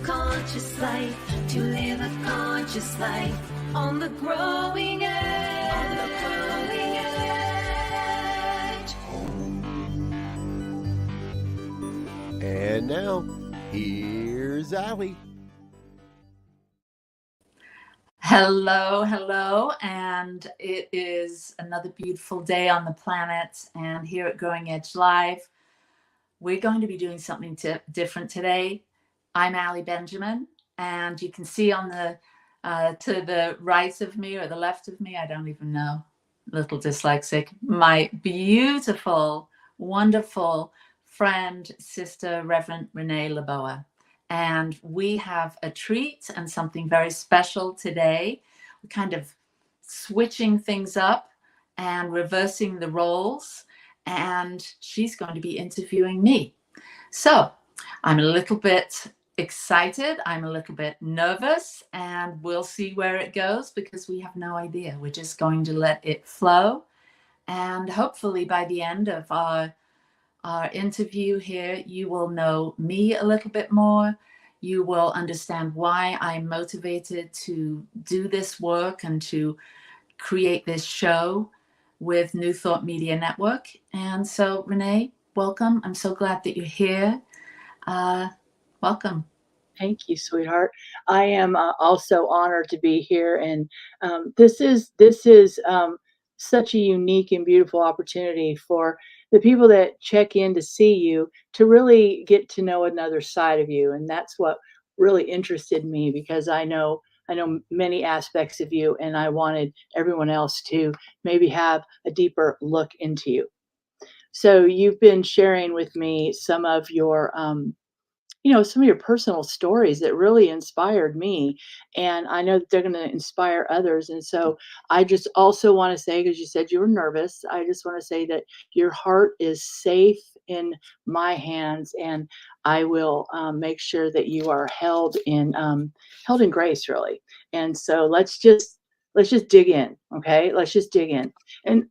conscious life, to live a conscious life on the growing edge. On the growing edge. And now, here's Allie. Hello, hello, and it is another beautiful day on the planet, and here at Growing Edge Live, we're going to be doing something different today. I'm Allie Benjamin, and you can see on the to the right of me or the left of me, I don't even know, a little dyslexic, my beautiful, wonderful friend, sister, Reverend Renee Laboa. And we have a treat and something very special today. We're kind of switching things up and reversing the roles. And she's going to be interviewing me. So I'm a little bit excited. I'm a little bit nervous, and we'll see where it goes because we have no idea. We're just going to let it flow. And hopefully by the end of our interview here, you will know me a little bit more. You will understand why I'm motivated to do this work and to create this show with New Thought Media Network. And so, Renee, welcome. I'm so glad that you're here. Welcome. Thank you, sweetheart. I am also honored to be here, and this is such a unique and beautiful opportunity for the people that check in to see you to really get to know another side of you, and that's what really interested me because I know many aspects of you, and I wanted everyone else to maybe have a deeper look into you. So you've been sharing with me some of your some of your personal stories that really inspired me. And I know that they're going to inspire others. And so I just also want to say, because you said you were nervous, I just want to say that your heart is safe in my hands, and I will make sure that you are held in grace, really. And so let's just dig in. Okay. Let's just dig in. And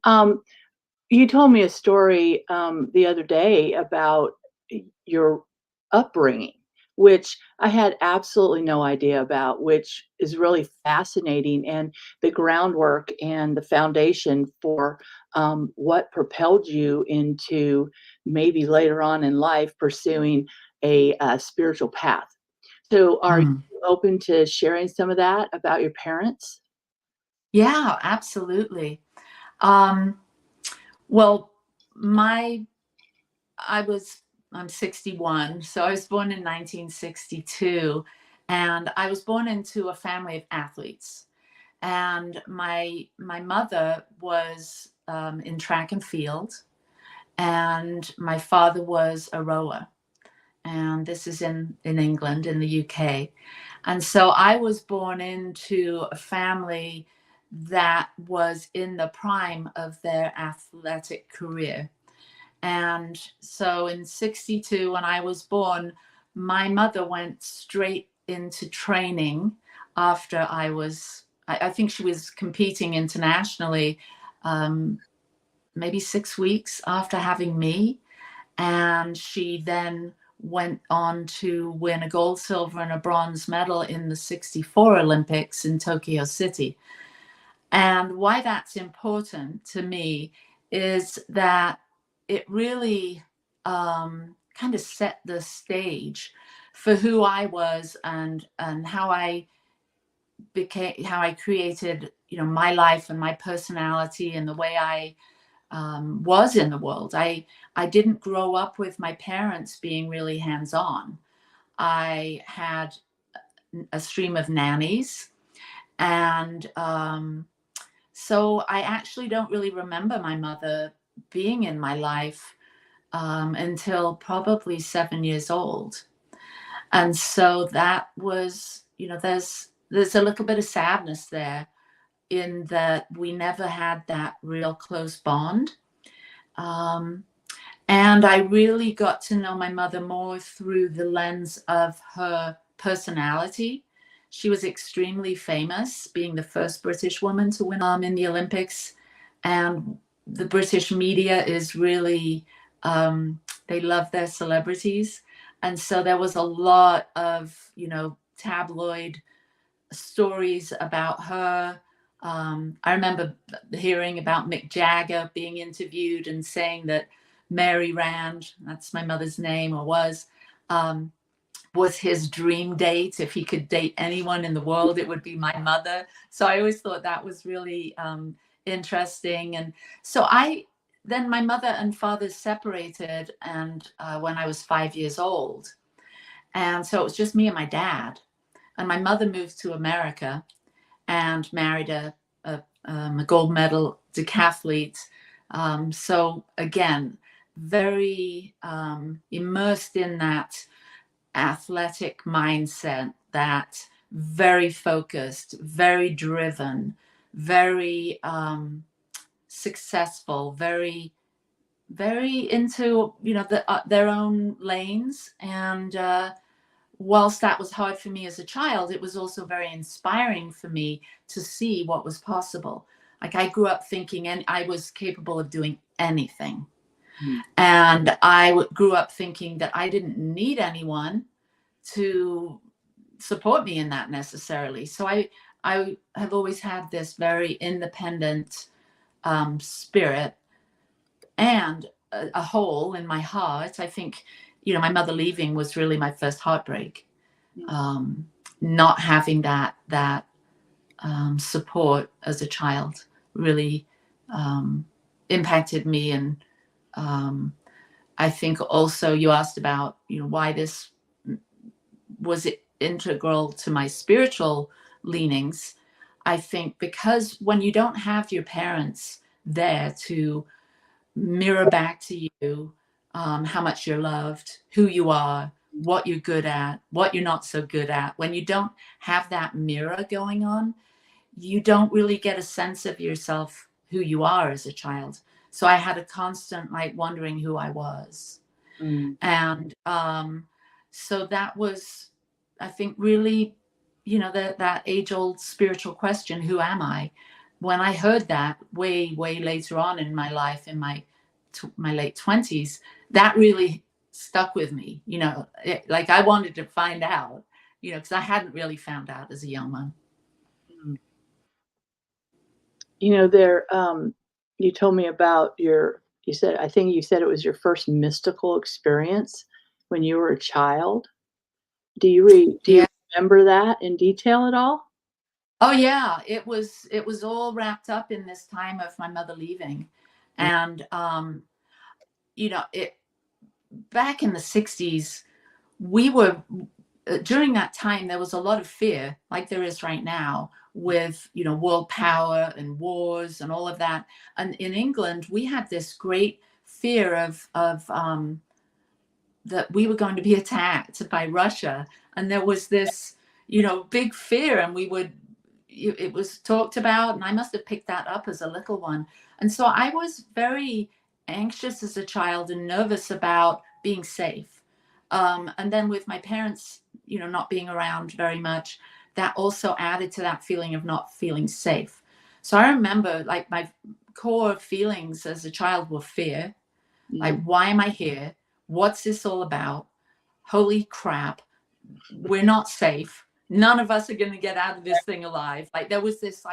you told me a story the other day about your upbringing, which I had absolutely no idea about, which is really fascinating, and the groundwork and the foundation for what propelled you into maybe later on in life pursuing a spiritual path. So are you open to sharing some of that about your parents? Yeah, absolutely. Well, I'm 61, so I was born in 1962, and I was born into a family of athletes. And my mother was in track and field, and my father was a rower. And this is in England, in the UK. And so I was born into a family that was in the prime of their athletic career. And so in 62, when I was born, my mother went straight into training after I think she was competing internationally, maybe 6 weeks after having me. And she then went on to win a gold, silver, and a bronze medal in the 64 Olympics in Tokyo City. And why that's important to me is that it really kind of set the stage for who I was and how I created, my life and my personality and the way I was in the world. I didn't grow up with my parents being really hands-on. I had a stream of nannies, and so I actually don't really remember my mother being in my life until probably 7 years old. And so that was, there's a little bit of sadness there in that we never had that real close bond. And I really got to know my mother more through the lens of her personality. She was extremely famous, being the first British woman to win in the Olympics. And the British media is really, they love their celebrities. And so there was a lot of, tabloid stories about her. I remember hearing about Mick Jagger being interviewed and saying that Mary Rand, that's my mother's name, or was his dream date. If he could date anyone in the world, it would be my mother. So I always thought that was really interesting. And so then my mother and father separated, and when I was 5 years old. And so it was just me and my dad. And my mother moved to America and married a gold medal decathlete. So again, very immersed in that athletic mindset, that very focused, very driven, very successful, very, very into, their own lanes. And whilst that was hard for me as a child, it was also very inspiring for me to see what was possible. Like, I grew up thinking and I was capable of doing anything. And I grew up thinking that I didn't need anyone to support me in that necessarily. So I have always had this very independent spirit, and a hole in my heart. I think, my mother leaving was really my first heartbreak. Not having that support as a child really impacted me. And I think also you asked about, why this was integral to my spiritual leanings. I think because when you don't have your parents there to mirror back to you how much you're loved, who you are, what you're good at, what you're not so good at, when you don't have that mirror going on, you don't really get a sense of yourself, who you are as a child. So I had a constant wondering who I was. And so that was, I think, really, that age-old spiritual question, who am I? When I heard that way, way later on in my life, in my late 20s, that really stuck with me. I wanted to find out, because I hadn't really found out as a young one. You told me about I think you said it was your first mystical experience when you were a child. Do you remember that in detail at all? Oh yeah, it was all wrapped up in this time of my mother leaving. And back in the 60s, we were, during that time, there was a lot of fear, like there is right now, with, world power and wars and all of that. And in England, we had this great fear of that we were going to be attacked by Russia. And there was this, big fear, and it was talked about, and I must have picked that up as a little one. And so I was very anxious as a child and nervous about being safe. And then with my parents, not being around very much, that also added to that feeling of not feeling safe. So I remember my core feelings as a child were fear. Like, why am I here? What's this all about? Holy crap. We're not safe. None of us are going to get out of this thing alive. There was this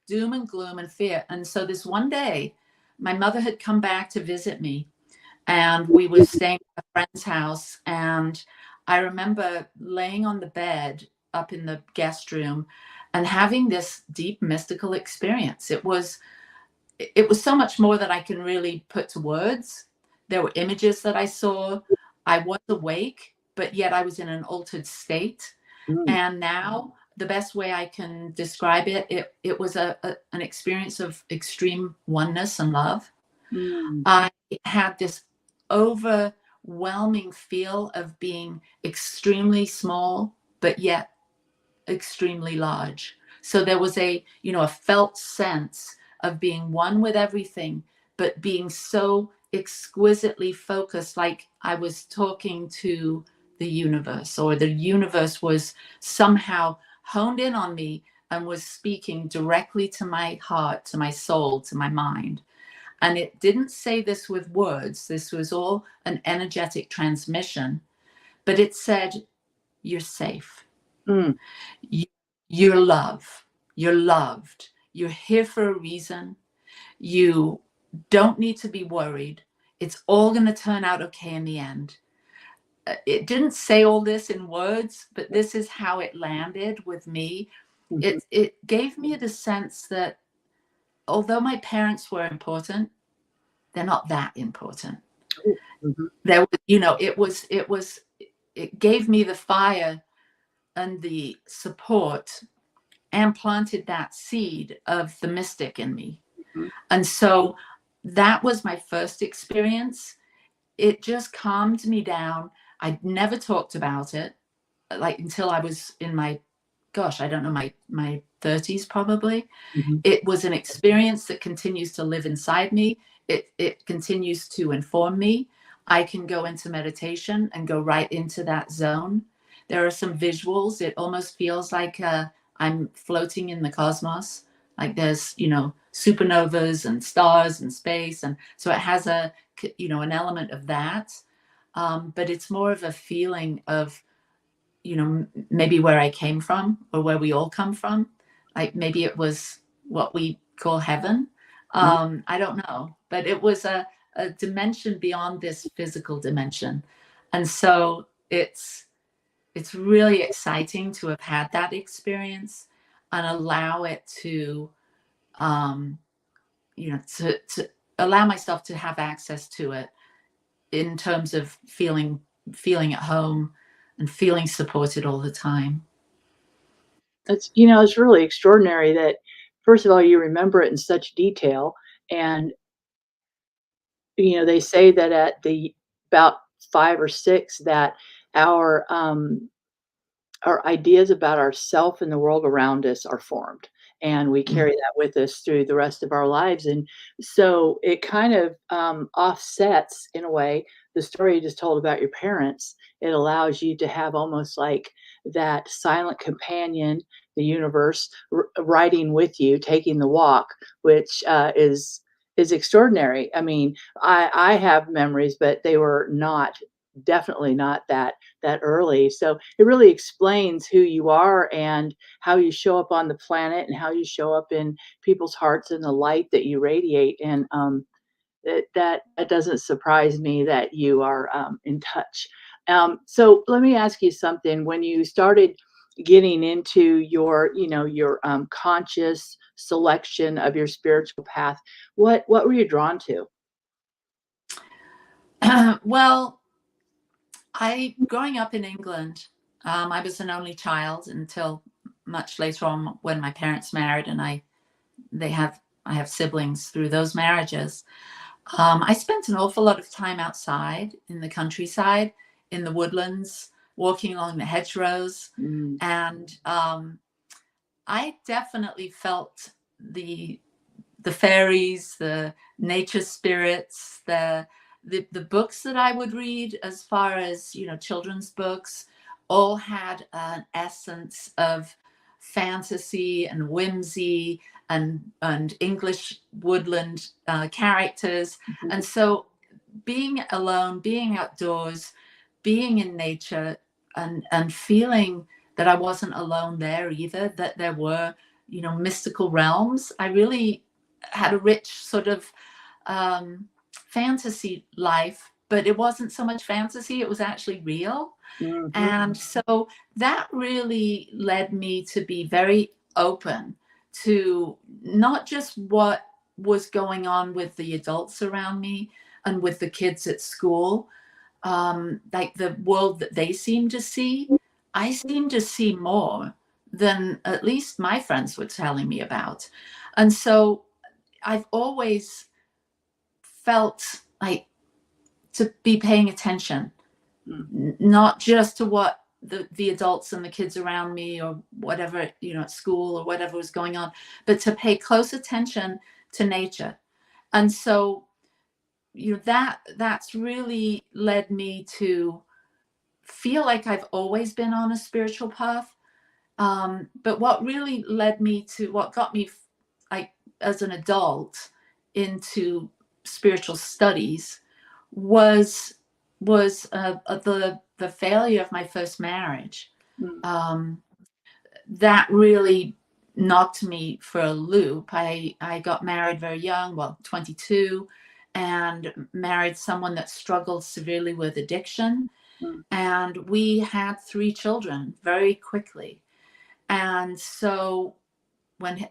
doom and gloom and fear. And so this one day, my mother had come back to visit me, and we were staying at a friend's house. And I remember laying on the bed up in the guest room and having this deep mystical experience. It was so much more that I can really put to words. There were images that I saw. I was awake, but yet I was in an altered state. And now the best way I can describe it was an experience of extreme oneness and love. I had this overwhelming feel of being extremely small, but yet extremely large. So there was a felt sense of being one with everything, but being so exquisitely focused, like I was talking to the universe, or the universe was somehow honed in on me and was speaking directly to my heart, to my soul, to my mind. And it didn't say this with words. This was all an energetic transmission. but it said, you're safe. Mm. You're you're loved. You're here for a reason. You don't need to be worried. It's all going to turn out okay in the end. It didn't say all this in words, but this is how it landed with me. Mhm. It gave me the sense that although my parents were important, they're not that important. Mhm. There was, you know, it gave me the fire and the support and planted that seed of the mystic in me. Mhm. And so that was my first experience. It just calmed me down. I never talked about it, like until I was in my, gosh, I don't know, my 30s probably. Mhm. It was an experience that continues to live inside me. It continues to inform me. I can go into meditation and go right into that zone. There are some visuals. It almost feels like I'm floating in the cosmos. Like there's, you know, supernovas and stars and space. And so it has a, you know, an element of that. But it's more of a feeling of, you know, maybe where I came from or where we all come from. Like maybe it was what we call heaven. Mhm. I don't know, but it was a dimension beyond this physical dimension. And so it's really exciting to have had that experience and allow it to, you know, to allow myself to have access to it in terms of feeling at home and feeling supported all the time. It's, you know, it's really extraordinary that, first of all, you remember it in such detail. And, you know, they say that at the about 5 or 6 that our, um, our ideas about ourself and the world around us are formed, and we Mm. carry that with us through the rest of our lives. And so it kind of offsets, in a way, the story you just told about your parents. It allows you to have almost like that silent companion, the universe, riding with you, taking the walk, which is extraordinary. I mean, I have memories, but they were not, definitely not that early. So it really explains who you are and how you show up on the planet and how you show up in people's hearts and the light that you radiate. And that doesn't surprise me that you are in touch. So let me ask you something. When you started getting into your, you know, your conscious selection of your spiritual path, what were you drawn to? Well, I growing up in England, I was an only child until much later on when my parents married, and they have I have siblings through those marriages. I spent an awful lot of time outside in the countryside, in the woodlands, walking along the hedgerows, Mm. and I definitely felt the the fairies, the nature spirits, the books that I would read, as far as, you know, children's books, all had an essence of fantasy and whimsy and English woodland characters. And so being alone, being outdoors, being in nature, and feeling that I wasn't alone there either, that there were, you know, mystical realms. I really had a rich sort of fantasy life, but it wasn't so much fantasy, it was actually real. Mhm. And so that really led me to be very open to not just what was going on with the adults around me and with the kids at school, like the world that they seem to see. I seem to see more than at least my friends were telling me about. And so I've always felt like to be paying attention, Mm. not just to what the adults and the kids around me or whatever, you know, at school or whatever was going on, but to pay close attention to nature. And so, you know, that's really led me to feel like I've always been on a spiritual path. But what really led me to what got me, like, as an adult into spiritual studies was the the failure of my first marriage. Mm. That really knocked me for a loop. I got married very young, well, 22, and married someone that struggled severely with addiction. Mm. And we had 3 children very quickly. And so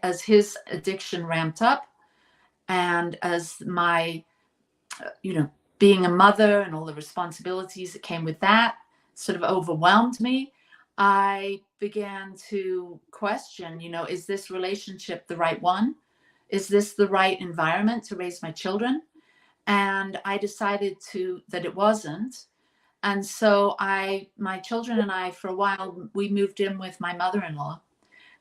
as his addiction ramped up, and as my, being a mother and all the responsibilities that came with that sort of overwhelmed me, I began to question, is this relationship the right one? Is this the right environment to raise my children? And I decided that it wasn't. And so my children and I, for a while, we moved in with my mother-in-law.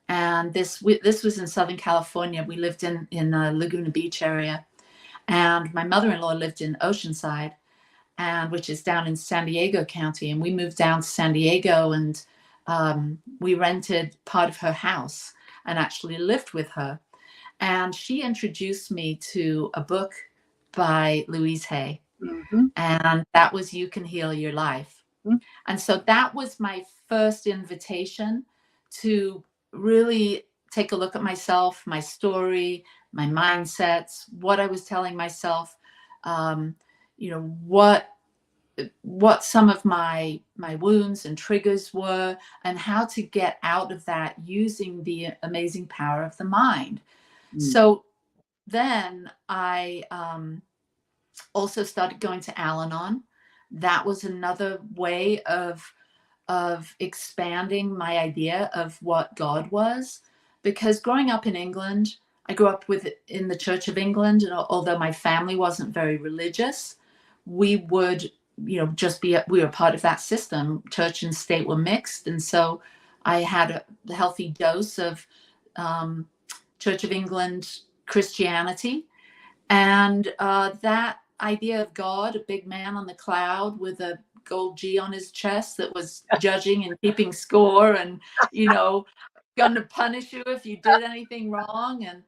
And this was in Southern California. We lived in Laguna Beach area. And my mother-in-law lived in Oceanside, which is down in San Diego County. And we moved down to San Diego, and we rented part of her house and actually lived with her. And she introduced me to a book by Louise Hay. Mm-hmm. And that was You Can Heal Your Life. Mm-hmm. And so that was my first invitation to really take a look at myself, my story, my mindsets, what I was telling myself, what some of my wounds and triggers were, and how to get out of that using the amazing power of the mind. Mm. So then I also started going to Al-Anon. That was another way of expanding my idea of what God was, because growing up in England, I grew up in the Church of England, and although my family wasn't very religious, we would, we were part of that system. Church and state were mixed, and so I had a healthy dose of Church of England Christianity, and that idea of God, a big man on the cloud with a gold G on his chest that was judging and keeping score, and going to punish you if you did anything wrong. And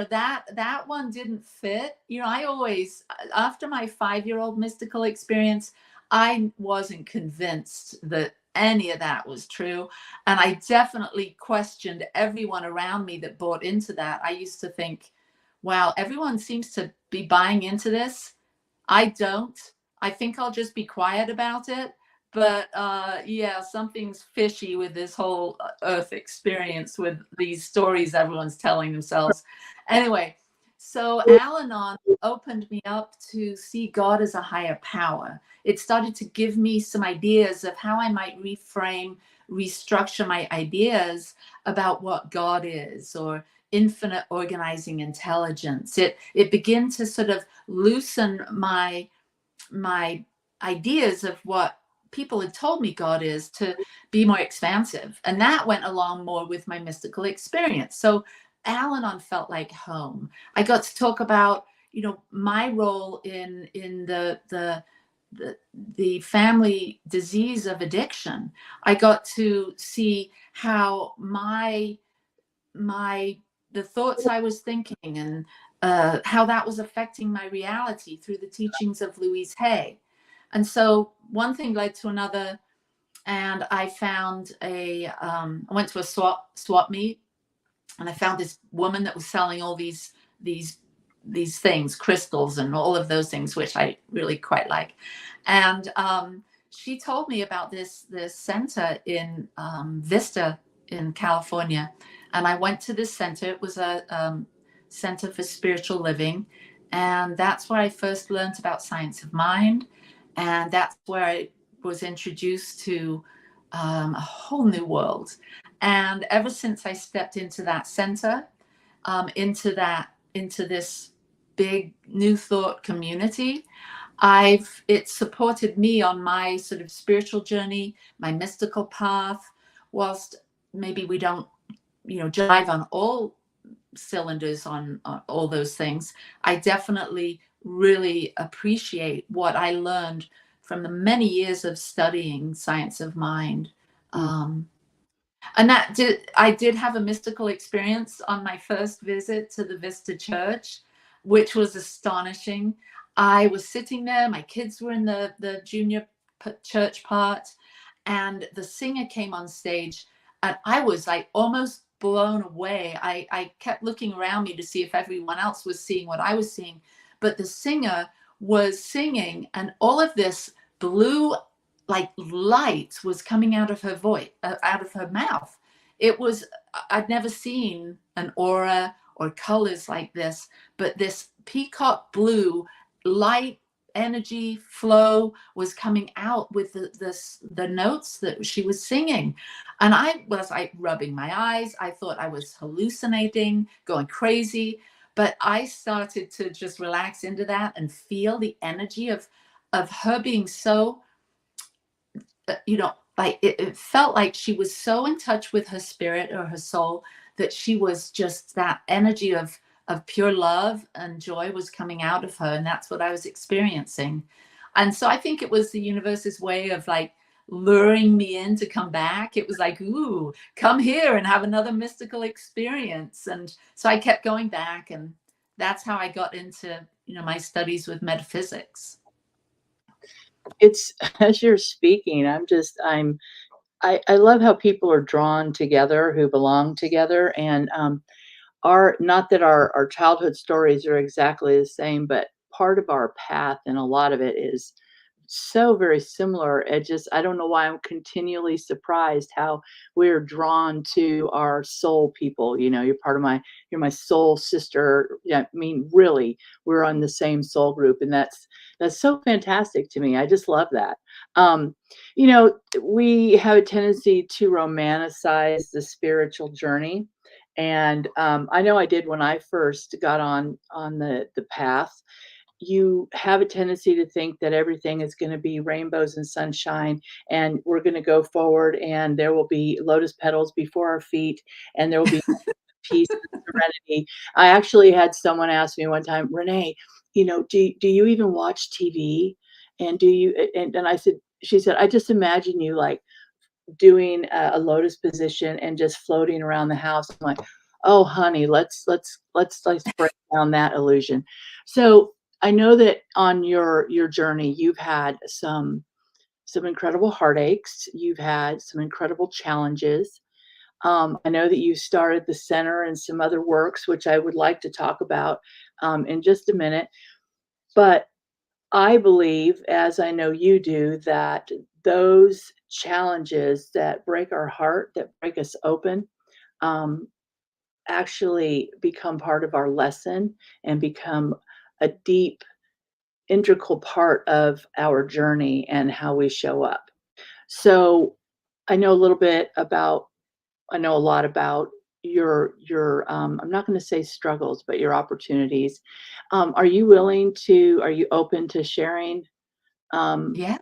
that one didn't fit. I always, after my 5-year-old mystical experience, I wasn't convinced that any of that was true, and I definitely questioned everyone around me that bought into that. I used to think, wow, everyone seems to be buying into this. I don't. I think I'll just be quiet about it. But yeah, something's fishy with this whole Earth experience, with these stories everyone's telling themselves. Anyway, so Al-Anon opened me up to see God as a higher power. It started to give me some ideas of how I might reframe, restructure my ideas about what God is, or infinite organizing intelligence. It began to sort of loosen my ideas of what people had told me God is, to be more expansive. And that went along more with my mystical experience. So Al-Anon felt like home. I got to talk about, my role in the family disease of addiction. I got to see how the thoughts I was thinking, and how that was affecting my reality through the teachings of Louise Hay. And so one thing led to another, and I found I went to a swap meet, and I found this woman that was selling all these things, crystals and all of those things, which I really quite like. And she told me about this center in Vista in California. And I went to this center. It was a center for spiritual living. And that's where I first learned about science of mind. And that's where I was introduced to a whole new world. And ever since I stepped into that center, into this big new thought community, it supported me on my sort of spiritual journey, my mystical path. Whilst maybe we don't, drive on all cylinders on all those things, I definitely really appreciate what I learned from the many years of studying science of mind. And I did have a mystical experience on my first visit to the Vista Church, which was astonishing. I was sitting there, my kids were in the junior church part, and the singer came on stage, and I was like almost blown away. I kept looking around me to see if everyone else was seeing what I was seeing, but the singer was singing, and all of this blue like light was coming out of her voice, out of her mouth. It was, I'd never seen an aura or colors like this, but this peacock blue light energy flow was coming out with the notes that she was singing. And I was like rubbing my eyes. I thought I was hallucinating, going crazy, but I started to just relax into that and feel the energy of her being so, like it felt like she was so in touch with her spirit or her soul, that she was just, that energy of pure love and joy was coming out of her, and that's what I was experiencing. And so I think it was the universe's way of like luring me in to come back. It was like, ooh, come here and have another mystical experience. And so I kept going back, and that's how I got into my studies with metaphysics. It's as you're speaking, I love how people are drawn together who belong together. And not that our childhood stories are exactly the same, but part of our path and a lot of it is so very similar. I don't know why I'm continually surprised how we're drawn to our soul people. You're my soul sister. Yeah, I mean, really, we're on the same soul group, and that's so fantastic to me. I just love that. Um, we have a tendency to romanticize the spiritual journey. And I know I did when I first got on the path. You have a tendency to think that everything is going to be rainbows and sunshine, and we're going to go forward, and there will be lotus petals before our feet, and there will be peace and serenity. I actually had someone ask me one time, Renee, do you even watch TV? And do you? And she said, I just imagine you like doing a lotus position and just floating around the house. I'm like, oh, honey, let's break down that illusion. So I know that on your journey, you've had some incredible heartaches. You've had some incredible challenges. I know that you started the center and some other works, which I would like to talk about in just a minute. But I believe, as I know you do, that those challenges that break our heart, that break us open, um, actually become part of our lesson and become a deep, integral part of our journey and how we show up. So I know a little bit about, I know a lot about your I'm not going to say struggles, but your opportunities. Are you open to sharing? Um, Yeah,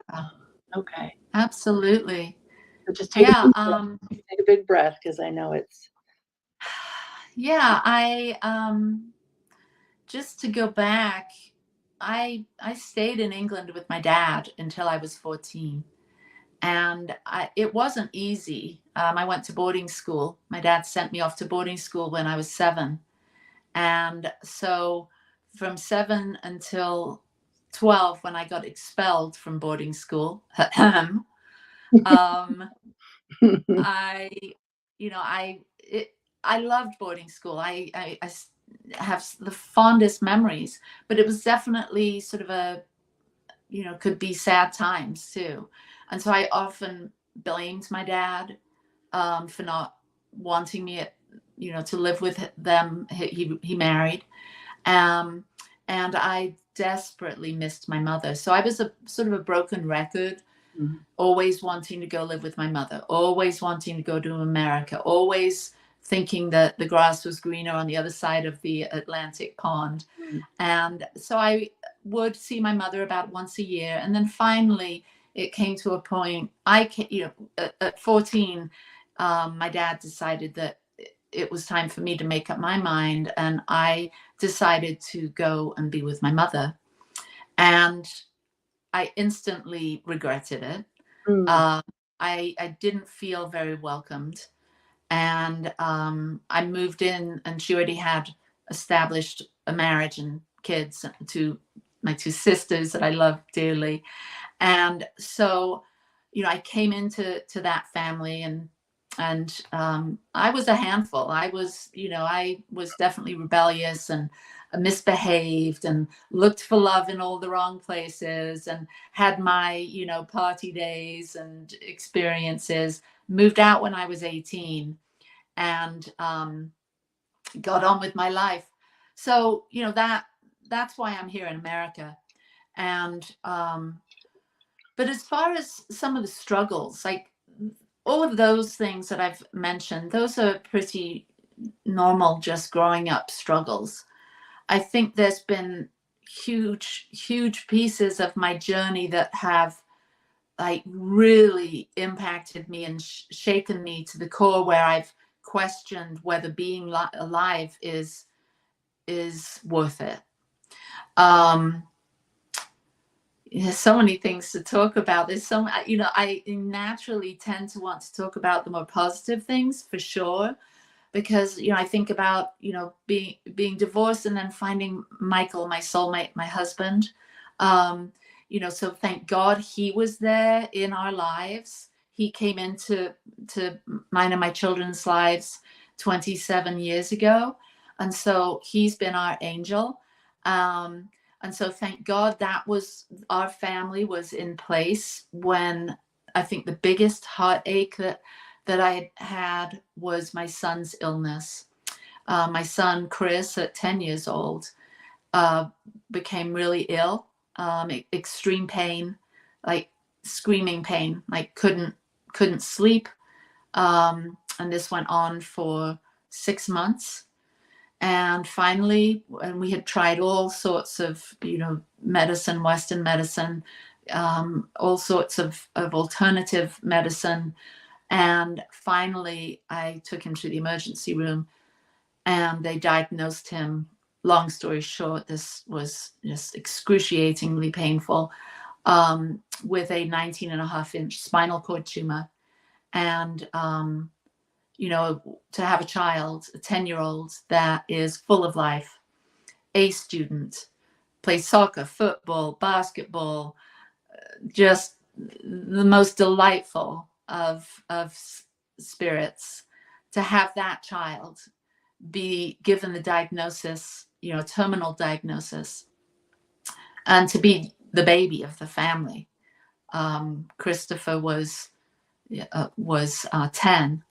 okay. absolutely. So just Yeah. take a big breath because I know it's Yeah, just to go back, I stayed in England with my dad until I was 14, and it wasn't easy. I went to boarding school. My dad sent me off to boarding school when I was 7, and so from 7 until 12, when I got expelled from boarding school, um, I, I loved boarding school. Have the fondest memories, but it was definitely sort of could be sad times too. And so I often blamed my dad for not wanting me, to live with them. He married, um, and I desperately missed my mother. So I was a sort of a broken record, Mhm. always wanting to go live with my mother, always wanting to go to America, always thinking that the grass was greener on the other side of the Atlantic pond. Mm. And so I would see my mother about once a year. And then finally, it came to a point, at 14, my dad decided that it was time for me to make up my mind. And I decided to go and be with my mother. And I instantly regretted it. Mm. Uh, I didn't feel very welcomed. And I moved in, and she already had established a marriage and kids to my two sisters that I love dearly. And so, I came into that family, and I was a handful. I was definitely rebellious and misbehaved and looked for love in all the wrong places and had my, party days and experiences. Moved out when I was 18 and got on with my life. So, that's why I'm here in America. And but as far as some of the struggles, like all of those things that I've mentioned, those are pretty normal, just growing up struggles. I think there's been huge pieces of my journey that have like really impacted me and shaken me to the core, where I've questioned whether being alive is worth it. There's so many things to talk about. There's so, I naturally tend to want to talk about the more positive things, for sure, because I think about being divorced and then finding Michael, my soulmate, my husband. So thank God he was there in our lives. He came into mine and my children's lives 27 years ago, and so he's been our angel. And so thank God that was, our family was in place when I think the biggest heartache that I had was my son's illness. My son, Chris, at 10 years old, became really ill, extreme pain, like screaming pain, like couldn't sleep. And this went on for 6 months. And finally, when we had tried all sorts of, medicine, Western medicine, all sorts of alternative medicine, and finally I took him to the emergency room and they diagnosed him. Long story short, this was just excruciatingly painful, with a 19.5-inch spinal cord tumor. And, to have a child, a 10-year-old that is full of life, a student, plays soccer, football, basketball, just the most delightful of spirits, to have that child be given the diagnosis, terminal diagnosis, and to be the baby of the family. Christopher was 10.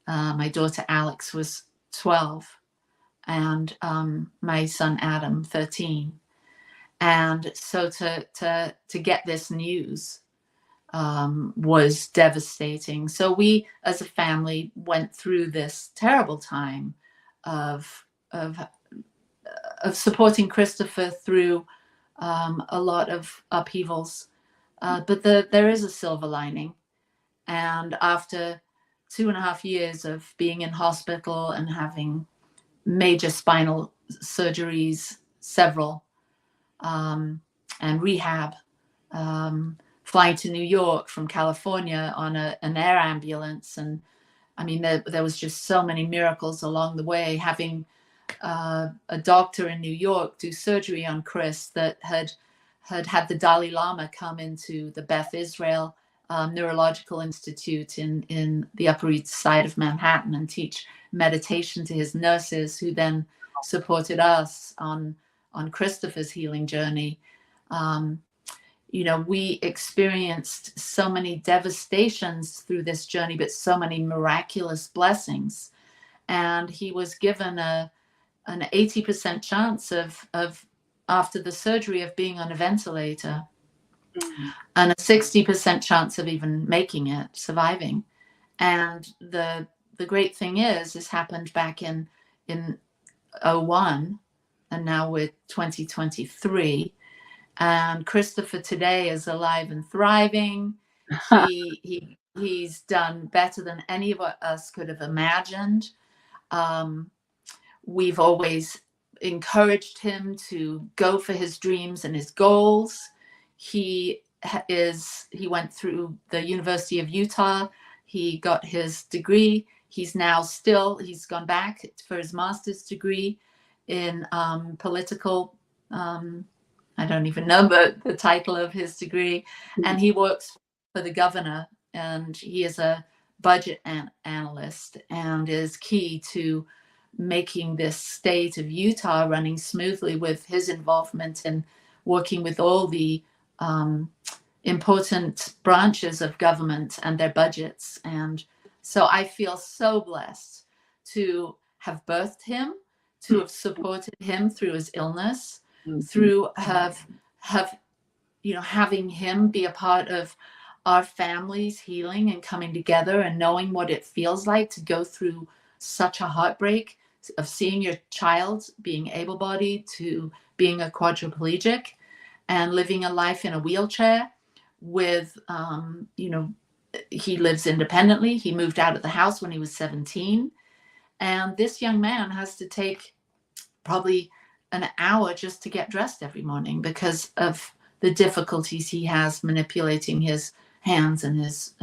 My daughter Alex was 12, and my son Adam 13. And so to get this news was devastating. So we, as a family, went through this terrible time of supporting Christopher through a lot of upheavals. But there is a silver lining. And after 2.5 years of being in hospital and having major spinal surgeries, several, and rehab, flying to New York from California on an air ambulance. And I mean, there was just so many miracles along the way, having a doctor in New York do surgery on Chris that had the Dalai Lama come into the Beth Israel Neurological Institute in the Upper East Side of Manhattan and teach meditation to his nurses, who then supported us on Christopher's healing journey. We experienced so many devastations through this journey, but so many miraculous blessings. And he was given an 80% chance of after the surgery of being on a ventilator, and a 60% chance of even making it, surviving. And the great thing is, this happened back in 2001, and now we're 2023. And Christopher today is alive and thriving. He's done better than any of us could have imagined. We've always encouraged him to go for his dreams and his goals. He went through the University of Utah. He got his degree. He's gone back for his master's degree in political, I don't even know the title of his degree. And he works for the governor, and he is a budget analyst and is key to making this state of Utah running smoothly with his involvement in working with all the important branches of government and their budgets. And so I feel so blessed to have birthed him, to have supported him through his illness, through having him be a part of our family's healing and coming together and knowing what it feels like to go through such a heartbreak of seeing your child being able-bodied to being a quadriplegic and living a life in a wheelchair with, he lives independently. He moved out of the house when he was 17. And this young man has to take probably an hour just to get dressed every morning because of the difficulties he has manipulating his hands and his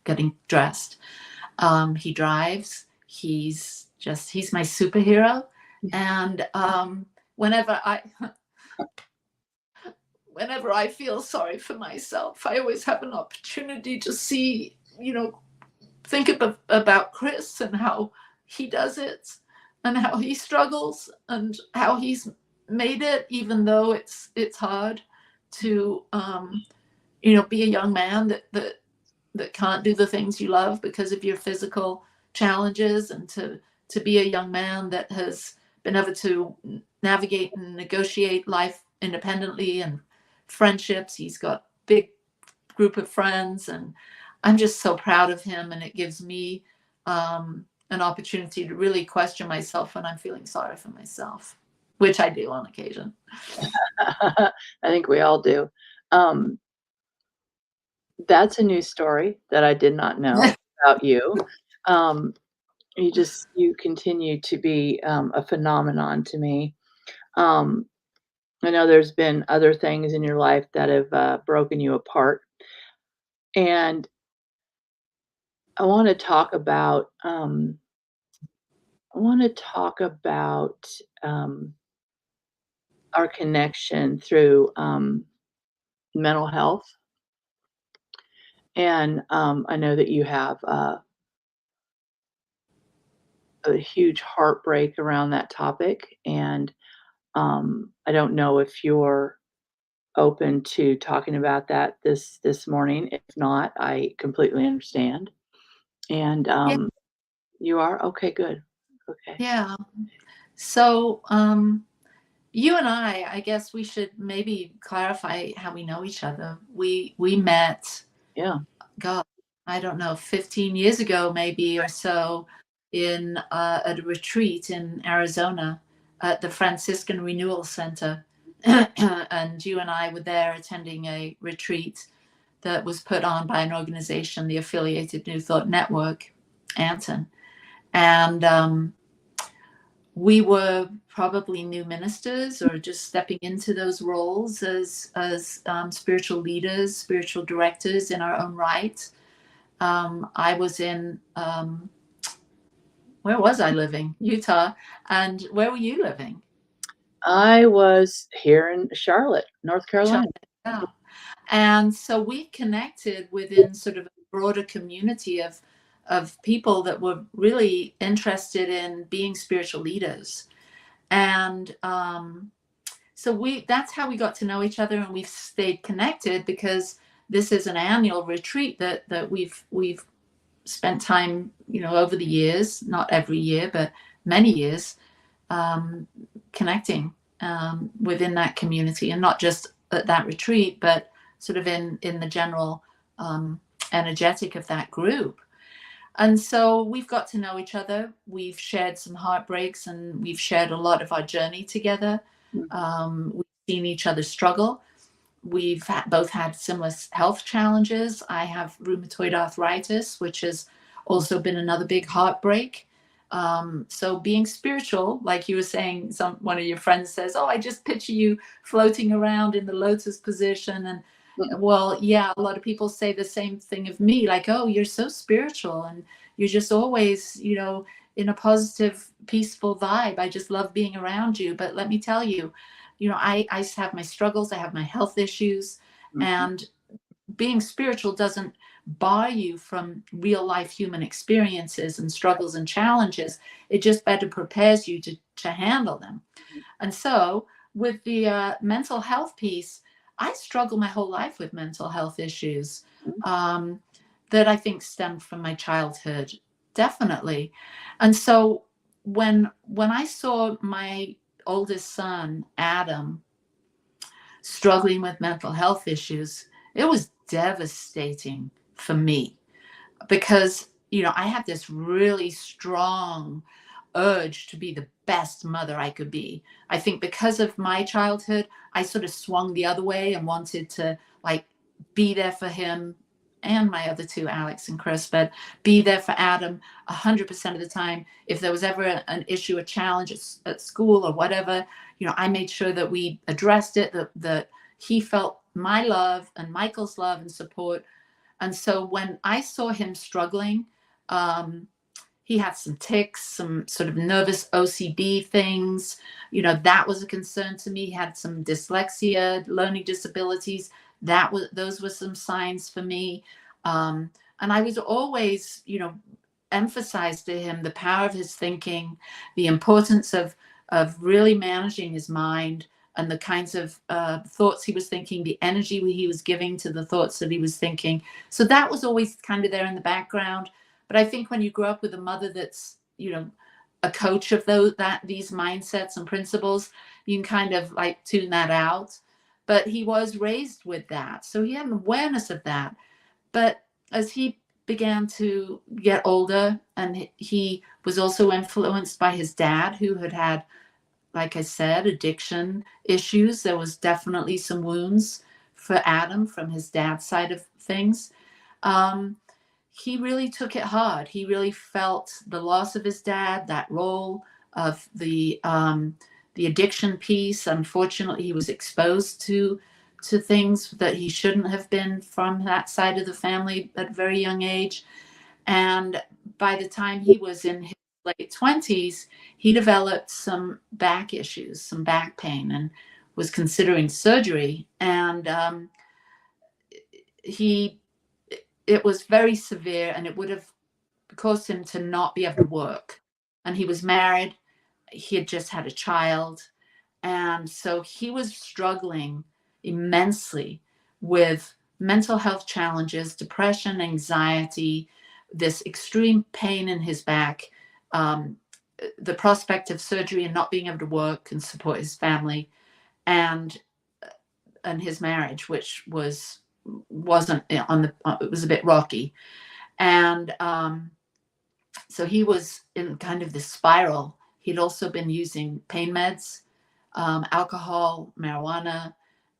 getting dressed. He drives. He's my superhero. And whenever I feel sorry for myself, I always have an opportunity to see, think about Chris and how he does it and how he struggles and how he's made it, even though it's hard to, be a young man that can't do the things you love because of your physical challenges, and to be a young man that has been able to navigate and negotiate life independently and friendships. He's got big group of friends, and I'm just so proud of him. And it gives me an opportunity to really question myself when I'm feeling sorry for myself, which I do on occasion. I think we all do. That's a new story that I did not know about you. You continue to be a phenomenon to me. I know there's been other things in your life that have broken you apart. And I want to talk about our connection through mental health. And I know that you have a huge heartbreak around that topic. And I don't know if you're open to talking about that this morning. If not, I completely understand. And Yeah. you are? Okay, good. Okay. Yeah. So you and I guess we should maybe clarify how we know each other. We met, Yeah. God, I don't know, 15 years ago maybe or so at a retreat in Arizona at the Franciscan Renewal Center. And you and I were there attending a retreat that was put on by an organization, the Affiliated New Thought Network, Anton. And we were probably new ministers or just stepping into those roles as spiritual leaders, spiritual directors in our own right. I was in, where was I living? Utah. And where were you living? I was here in Charlotte, North Carolina. Yeah. And so we connected within sort of a broader community of people that were really interested in being spiritual leaders. And so that's how we got to know each other, and we've stayed connected because this is an annual retreat that we've spent time, over the years, not every year, but many years, connecting within that community, and not just at that retreat, but sort of in the general energetic of that group. And so we've got to know each other. We've shared some heartbreaks, and we've shared a lot of our journey together. We've seen each other struggle. We've both had similar health challenges. I have rheumatoid arthritis, which has also been another big heartbreak. So being spiritual, like you were saying, one of your friends says, "Oh, I just picture you floating around in the lotus position." And well, yeah, a lot of people say the same thing of me, like, "Oh, you're so spiritual and you're just always, in a positive, peaceful vibe. I just love being around you." But let me tell you, I have my struggles. I have my health issues. And being spiritual doesn't bar you from real life human experiences and struggles and challenges. It just better prepares you to handle them. And so with the mental health piece, I struggled my whole life with mental health issues that I think stemmed from my childhood, definitely. And so when I saw my oldest son, Adam, struggling with mental health issues, it was devastating for me because, you know, I had this really strong urge to be the best mother I could be. I think because of my childhood, I sort of swung the other way and wanted to like be there for him and my other two, Alex and Chris, but be there for Adam 100% of the time. If there was ever an issue, a challenge at school or whatever, you know, I made sure that we addressed it, that he felt my love and Michael's love and support. And so when I saw him struggling, he had some tics, some sort of nervous OCD things. You know, that was a concern to me. He had some dyslexia, learning disabilities. Those were some signs for me. And I was always, you know, emphasize to him the power of his thinking, the importance of really managing his mind and the kinds of thoughts he was thinking, the energy he was giving to the thoughts that he was thinking. So that was always kind of there in the background. But I think when you grow up with a mother that's, you know, a coach of these mindsets and principles, you can kind of like tune that out. But he was raised with that. So he had an awareness of that. But as he began to get older, and he was also influenced by his dad, who had, like I said, addiction issues. There was definitely some wounds for Adam from his dad's side of things. He really took it hard. He really felt the loss of his dad, that role of the addiction piece. Unfortunately, he was exposed to things that he shouldn't have been from that side of the family at a very young age. And by the time he was in his late 20s, he developed some back issues, some back pain, and was considering surgery. And it was very severe, and it would have caused him to not be able to work. And he was married. He had just had a child. And so he was struggling immensely with mental health challenges, depression, anxiety, this extreme pain in his back, the prospect of surgery and not being able to work and support his family, and his marriage, which wasn't on the, it was a bit rocky. And so he was in kind of this spiral. He'd also been using pain meds, alcohol, marijuana,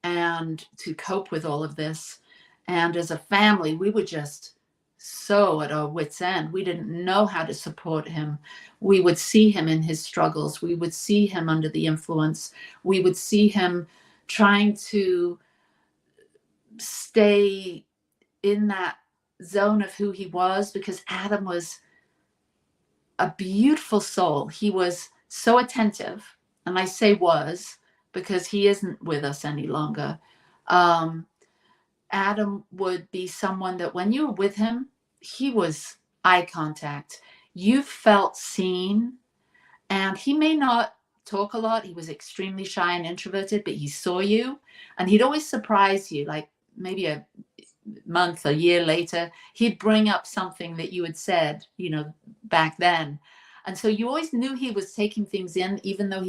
and to cope with all of this. And as a family, we were just so at our wits' end. We didn't know how to support him. We would see him in his struggles. We would see him under the influence. We would see him trying to stay in that zone of who he was, because Adam was a beautiful soul. He was so attentive, and I say was because he isn't with us any longer. Adam would be someone that when you were with him, he was eye contact. You felt seen, and he may not talk a lot. He was extremely shy and introverted, but he saw you, and he'd always surprise you. Like maybe a month, a year later, he'd bring up something that you had said, you know, back then. And so you always knew he was taking things in, even though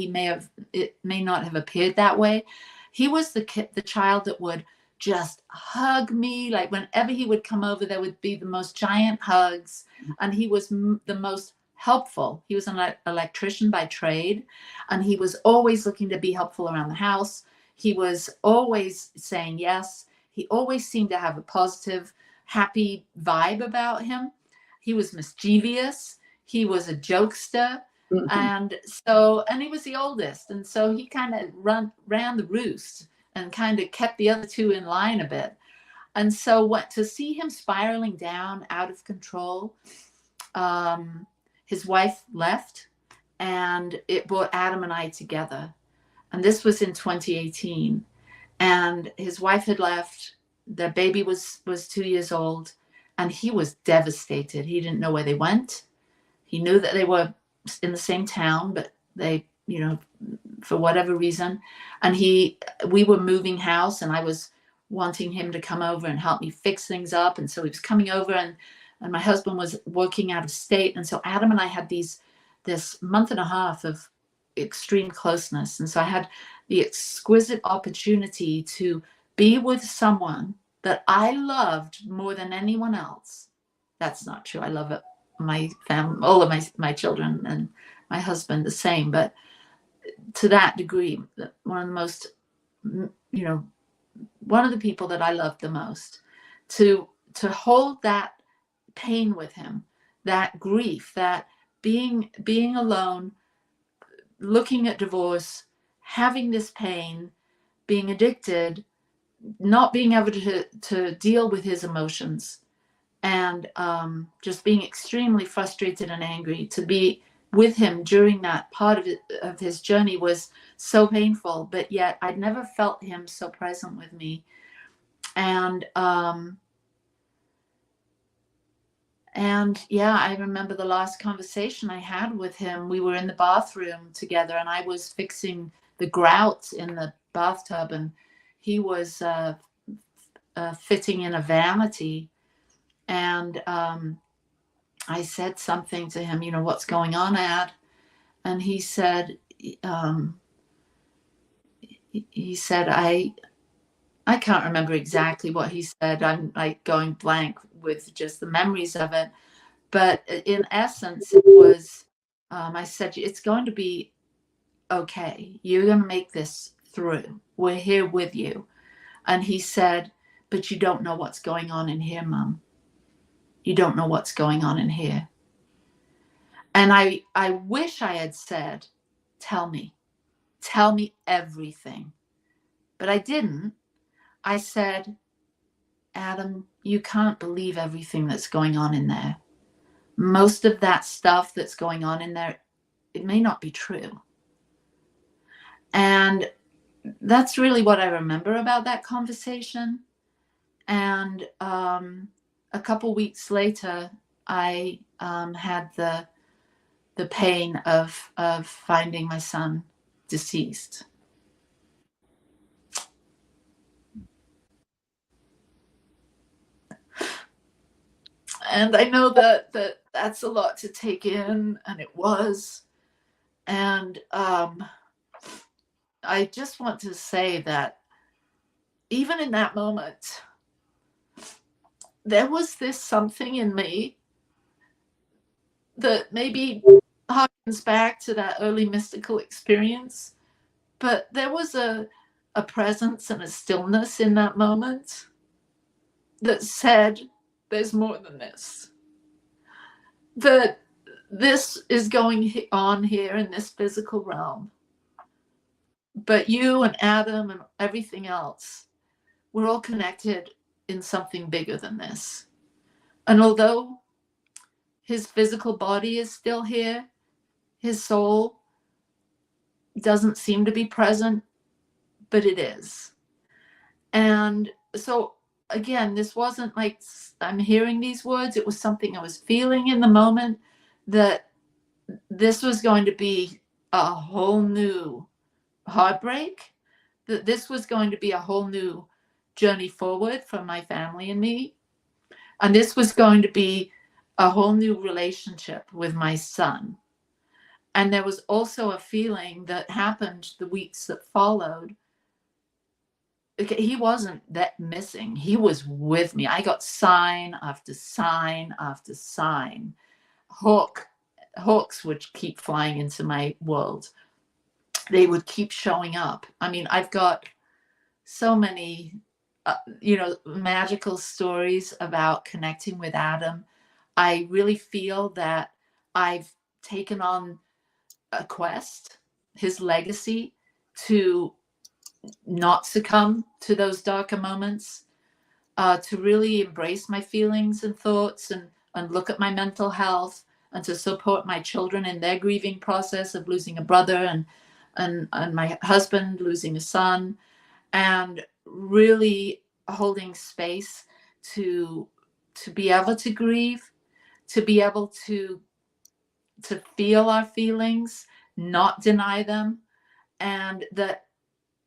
it may not have appeared that way. He was the child that would just hug me. Like whenever he would come over, there would be the most giant hugs, and he was the most helpful. He was an electrician by trade, and he was always looking to be helpful around the house. He was always saying yes. He always seemed to have a positive, happy vibe about him. He was mischievous. He was a jokester. Mm-hmm. And he was the oldest. And so he kind of ran the roost and kind of kept the other two in line a bit. And so to see him spiraling down out of control, his wife left, and it brought Adam and I together. And this was in 2018. And his wife had left, their baby was 2 years old, and he was devastated. He didn't know where they went. He knew that they were in the same town, but they, for whatever reason, and we were moving house, and I was wanting him to come over and help me fix things up. And so he was coming over, and my husband was working out of state. And so Adam and I had this month and a half of extreme closeness. And so I had the exquisite opportunity to be with someone that I loved more than anyone else. That's not true. I love it. My family, all of my children and my husband the same, but to that degree, one of the most, one of the people that I loved the most, to hold that pain with him, that grief, that being alone, looking at divorce, having this pain, being addicted, not being able to deal with his emotions, and just being extremely frustrated and angry. To be with him during that part of his journey was so painful, but yet I'd never felt him so present with me. And yeah, I remember the last conversation I had with him. We were in the bathroom together, and I was fixing the grout in the bathtub, and he was fitting in a vanity. And I said something to him, what's going on, Ad? And he said, I can't remember exactly what he said. I'm like going blank with just the memories of it. But in essence, it was, I said, it's going to be okay. You're going to make this through. We're here with you. And he said, but you don't know what's going on in here, Mom. You don't know what's going on in here. And I wish I had said, tell me everything. But I didn't. I said, Adam, you can't believe everything that's going on in there. Most of that stuff that's going on in there, it may not be true. And that's really what I remember about that conversation. And a couple weeks later, I had the pain of finding my son deceased. And I know that that's a lot to take in, and it was. And I just want to say that even in that moment, there was this something in me that maybe harkens back to that early mystical experience, but there was a presence and a stillness in that moment that said, there's more than this. That this is going on here in this physical realm. But you and Adam and everything else, we're all connected in something bigger than this. And although his physical body is still here, his soul doesn't seem to be present, but it is. And so again, this wasn't like I'm hearing these words. It was something I was feeling in the moment, that this was going to be a whole new heartbreak, that this was going to be a whole new journey forward for my family and me. And this was going to be a whole new relationship with my son. And there was also a feeling that happened the weeks that followed. Okay, he wasn't that missing. He was with me. I got sign after sign after sign. Hawks would keep flying into my world. They would keep showing up. I mean, I've got so many, magical stories about connecting with Adam. I really feel that I've taken on a quest, his legacy, to not succumb to those darker moments, to really embrace my feelings and thoughts, and look at my mental health, and to support my children in their grieving process of losing a brother, and my husband losing a son, and really holding space to be able to grieve, to be able to feel our feelings, not deny them, and that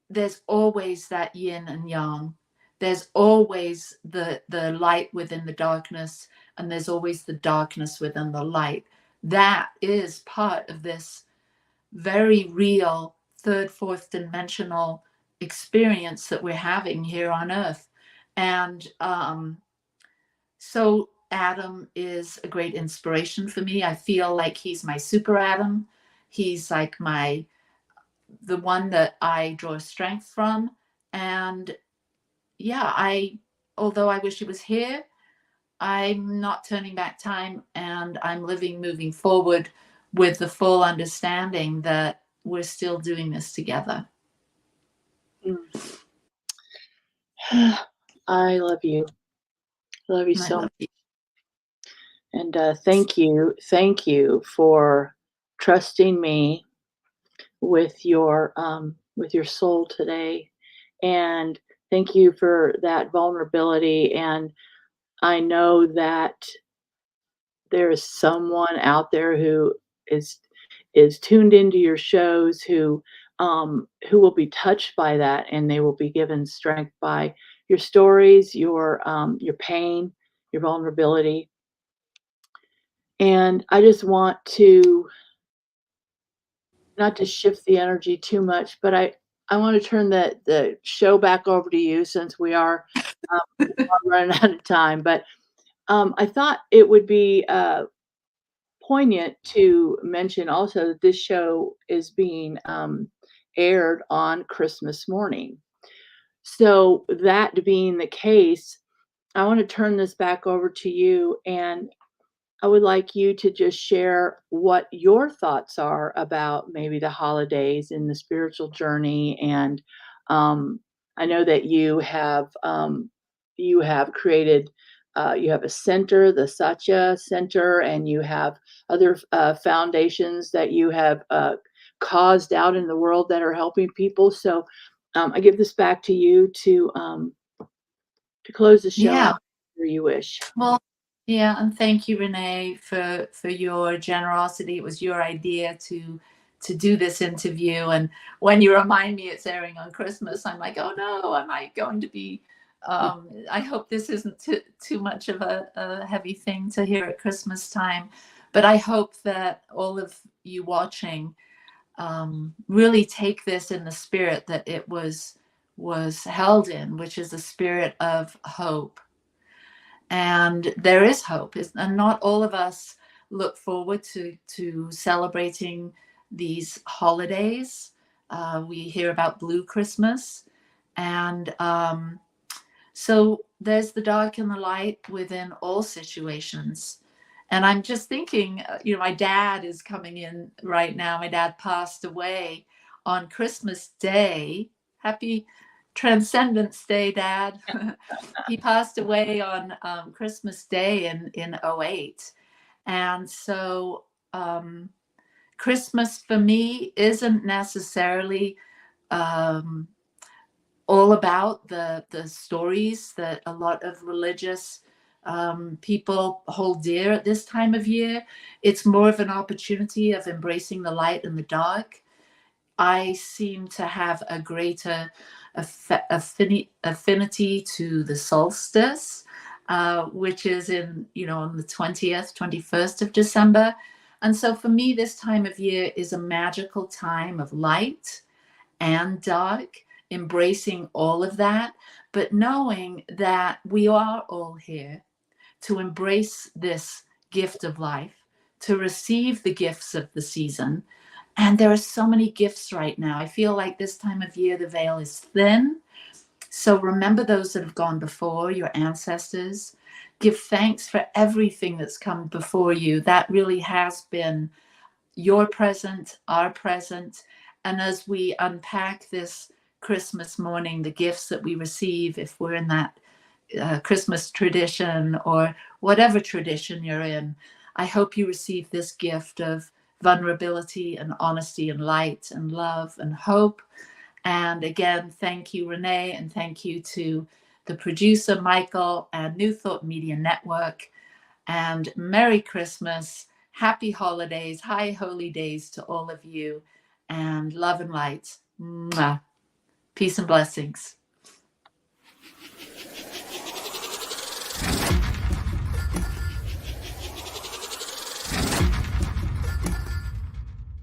there's always that yin and yang. There's always the light within the darkness, and there's always the darkness within the light. That is part of this very real third, fourth dimensional experience that we're having here on Earth. And so Adam is a great inspiration for me. I feel like he's my super Adam. He's like the one that I draw strength from. And yeah, although I wish he was here, I'm not turning back time, and I'm moving forward with the full understanding that we're still doing this together. I love you. I love you And I so love much. you. And thank you for trusting me with your soul today. And thank you for that vulnerability. And I know that there is someone out there who is tuned into your shows who will be touched by that, and they will be given strength by your stories, your pain, your vulnerability. And I just want to not to shift the energy too much, but I want to turn the show back over to you, since we are running out of time. But I thought it would be poignant to mention also that this show is being aired on Christmas morning. So that being the case, I want to turn this back over to you, and I would like you to just share what your thoughts are about maybe the holidays and the spiritual journey. And I know that you have created, you have a center, the thesatyacenter, and you have other foundations that you have caused out in the world that are helping people. So I give this back to you to close the show Yeah. out where you wish. Well, yeah, and thank you, Renee, for your generosity. It was your idea to do this interview, and when you remind me it's airing on Christmas, I'm like, oh no, am I going to be? I hope this isn't too much of a heavy thing to hear at Christmas time, but I hope that all of you watching really take this in the spirit that it was held in, which is the spirit of hope. And there is hope, and not all of us look forward to celebrating these holidays. We hear about Blue Christmas, and so there's the dark and the light within all situations. And I'm just thinking, my dad is coming in right now. My dad passed away on Christmas Day. Happy Transcendence Day, Dad. He passed away on Christmas Day in 2008. And so Christmas for me isn't necessarily all about the stories that a lot of religious people hold dear at this time of year. It's more of an opportunity of embracing the light and the dark. I seem to have a greater affinity to the solstice, which is on the 20th, 21st of December. And so for me, this time of year is a magical time of light and dark, embracing all of that, but knowing that we are all here to embrace this gift of life, to receive the gifts of the season. And there are so many gifts right now. I feel like this time of year, the veil is thin. So remember those that have gone before, your ancestors. Give thanks for everything that's come before you. That really has been your present, our present. And as we unpack this Christmas morning, the gifts that we receive, if we're in that Christmas tradition or whatever tradition you're in, I hope you receive this gift of vulnerability and honesty and light and love and hope. And again, thank you, Renee, and thank you to the producer, Michael, and New Thought Media Network. And Merry Christmas, Happy Holidays, High Holy Days to all of you, and love and light. Mwah. Peace and blessings.